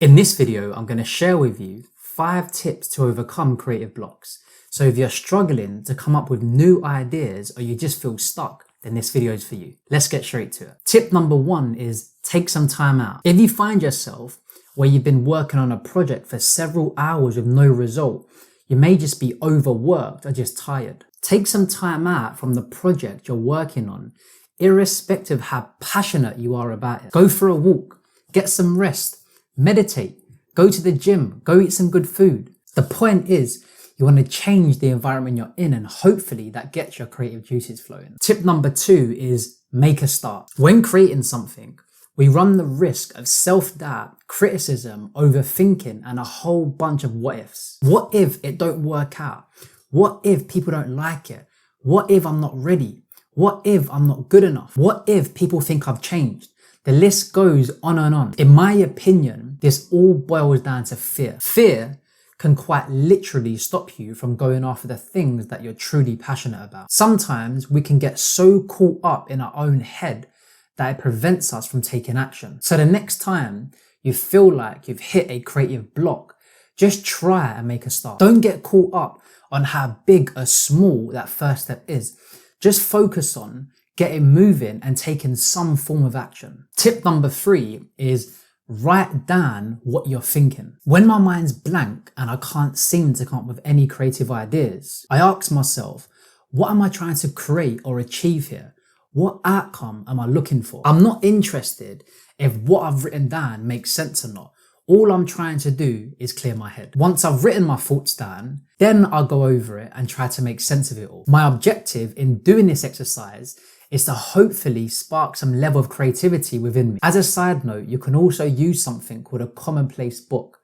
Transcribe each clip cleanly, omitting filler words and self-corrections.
In this video, I'm going to share with you 5 tips to overcome creative blocks. So if you're struggling to come up with new ideas or you just feel stuck, then this video is for you. Let's get straight to it. Tip number 1 is take some time out. If you find yourself where you've been working on a project for several hours with no result, you may just be overworked or just tired. Take some time out from the project you're working on, irrespective of how passionate you are about it. Go for a walk, get some rest, meditate, go to the gym, go eat some good food. The point is, you want to change the environment you're in, and hopefully that gets your creative juices flowing. Tip number 2 is make a start. When creating something, we run the risk of self-doubt, criticism, overthinking, and a whole bunch of what ifs. What if it don't work out? What if people don't like it? What if I'm not ready? What if I'm not good enough? What if people think I've changed? The list goes on and on. In my opinion, this all boils down to fear. Fear can quite literally stop you from going after the things that you're truly passionate about. Sometimes we can get so caught up in our own head that it prevents us from taking action. So the next time you feel like you've hit a creative block, just try and make a start. Don't get caught up on how big or small that first step is. Just focus on getting moving and taking some form of action. Tip number 3 is write down what you're thinking. When my mind's blank and I can't seem to come up with any creative ideas, I ask myself, what am I trying to create or achieve here? What outcome am I looking for? I'm not interested if what I've written down makes sense or not. All I'm trying to do is clear my head. Once I've written my thoughts down, then I'll go over it and try to make sense of it all. My objective in doing this exercise is to hopefully spark some level of creativity within me. As a side note, you can also use something called a commonplace book.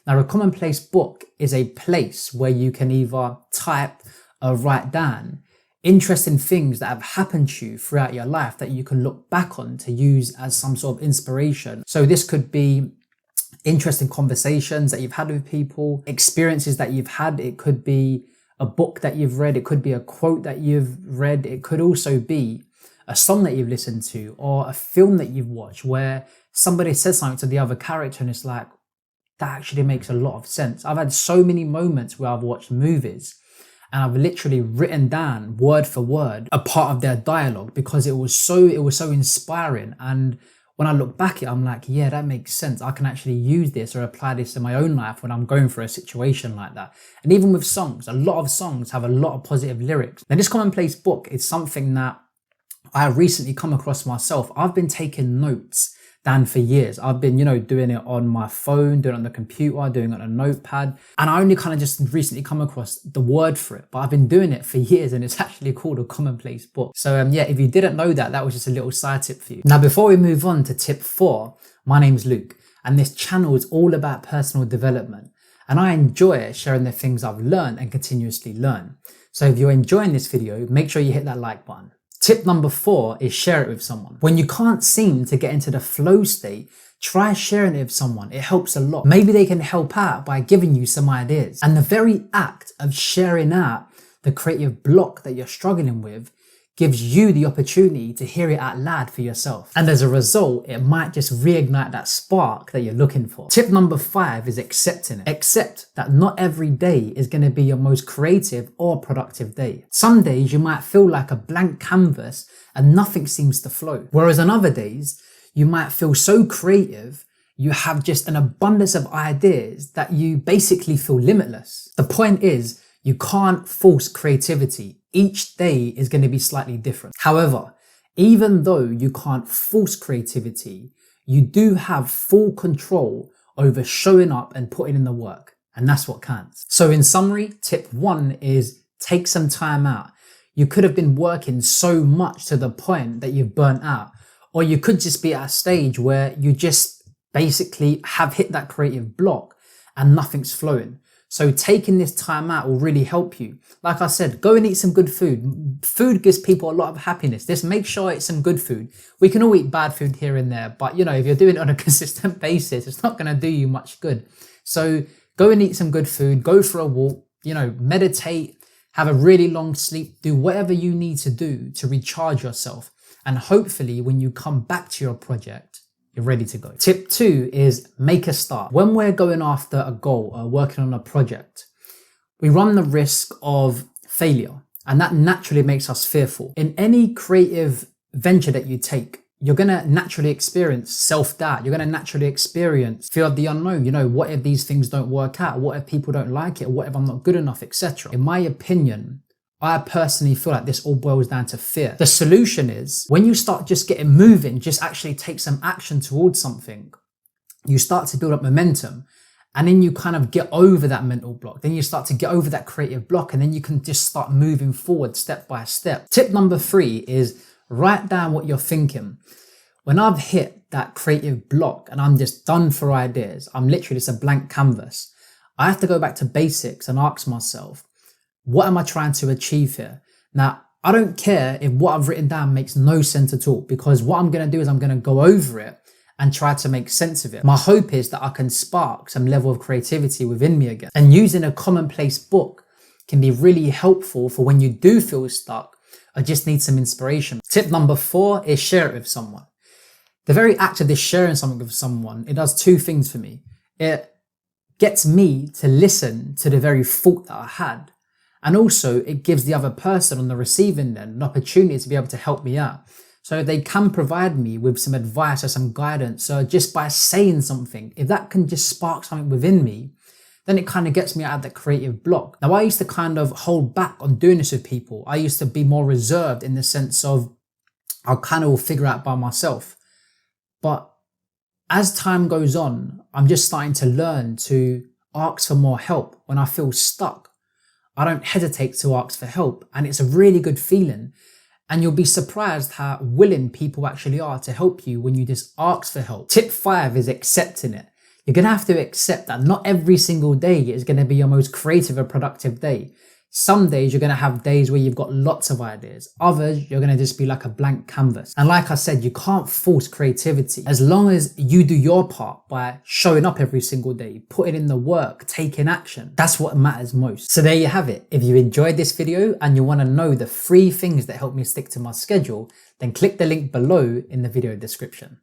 Now, a commonplace book is a place where you can either type or write down interesting things that have happened to you throughout your life that you can look back on to use as some sort of inspiration. So this could be interesting conversations that you've had with people, experiences that you've had. It could be a book that you've read. It could be a quote that you've read. It could also be a song that you've listened to or a film that you've watched where somebody says something to the other character and it's like, that actually makes a lot of sense. I've had so many moments where I've watched movies and I've literally written down word for word a part of their dialogue because it was so inspiring. And when I look back at it, I'm like, yeah, that makes sense. I can actually use this or apply this in my own life when I'm going through a situation like that. And even with songs, a lot of songs have a lot of positive lyrics. Now, this commonplace book is something that I recently come across myself. I've been taking notes down for years. I've been, doing it on my phone, doing it on the computer, doing it on a notepad. And I only kind of just recently come across the word for it, but I've been doing it for years and it's actually called a commonplace book. So if you didn't know that, that was just a little side tip for you. Now, before we move on to tip 4, my name's Luke and this channel is all about personal development. And I enjoy sharing the things I've learned and continuously learn. So if you're enjoying this video, make sure you hit that like button. Tip number 4 is share it with someone. When you can't seem to get into the flow state, try sharing it with someone. It helps a lot. Maybe they can help out by giving you some ideas. And the very act of sharing out the creative block that you're struggling with gives you the opportunity to hear it out loud for yourself. And as a result, it might just reignite that spark that you're looking for. Tip number 5 is accepting it. Accept that not every day is going to be your most creative or productive day. Some days you might feel like a blank canvas and nothing seems to flow. Whereas on other days, you might feel so creative, you have just an abundance of ideas that you basically feel limitless. The point is, you can't force creativity. Each day is going to be slightly different. However, even though you can't force creativity, you do have full control over showing up and putting in the work. And that's what counts. So in summary, tip 1 is take some time out. You could have been working so much to the point that you've burnt out, or you could just be at a stage where you just basically have hit that creative block and nothing's flowing. So taking this time out will really help you. Like I said, go and eat some good food. Food gives people a lot of happiness. Just make sure it's some good food. We can all eat bad food here and there, but if you're doing it on a consistent basis, it's not going to do you much good. So go and eat some good food, go for a walk, meditate, have a really long sleep, do whatever you need to do to recharge yourself. And hopefully when you come back to your project, you're ready to go. Tip 2 is make a start. When we're going after a goal or working on a project, we run the risk of failure, and that naturally makes us fearful. In any creative venture that you take, you're going to naturally experience self-doubt. You're going to naturally experience fear of the unknown. What if these things don't work out? What if people don't like it? What if I'm not good enough, etc.? In my opinion, I personally feel like this all boils down to fear. The solution is when you start just getting moving, just actually take some action towards something, you start to build up momentum, and then you kind of get over that mental block. Then you start to get over that creative block, and then you can just start moving forward step by step. Tip number 3 is write down what you're thinking. When I've hit that creative block and I'm just done for ideas, I'm literally just a blank canvas, I have to go back to basics and ask myself, what am I trying to achieve here? Now, I don't care if what I've written down makes no sense at all, because what I'm going to do is I'm going to go over it and try to make sense of it. My hope is that I can spark some level of creativity within me again. And using a commonplace book can be really helpful for when you do feel stuck or just need some inspiration. Tip number 4 is share it with someone. The very act of this sharing something with someone, it does 2 things for me. It gets me to listen to the very thought that I had. And also it gives the other person on the receiving end an opportunity to be able to help me out. So they can provide me with some advice or some guidance. So just by saying something, if that can just spark something within me, then it kind of gets me out of that creative block. Now, I used to kind of hold back on doing this with people. I used to be more reserved in the sense of I'll kind of will figure out by myself. But as time goes on, I'm just starting to learn to ask for more help when I feel stuck. I don't hesitate to ask for help, and it's a really good feeling. And you'll be surprised how willing people actually are to help you when you just ask for help. Tip 5 is accepting it. You're going to have to accept that not every single day is going to be your most creative or productive day. Some days you're going to have days where you've got lots of ideas. Others, you're going to just be like a blank canvas. And like I said, you can't force creativity. As long as you do your part by showing up every single day, putting in the work, taking action, that's what matters most. So there you have it. If you enjoyed this video and you want to know the 3 things that help me stick to my schedule, then click the link below in the video description.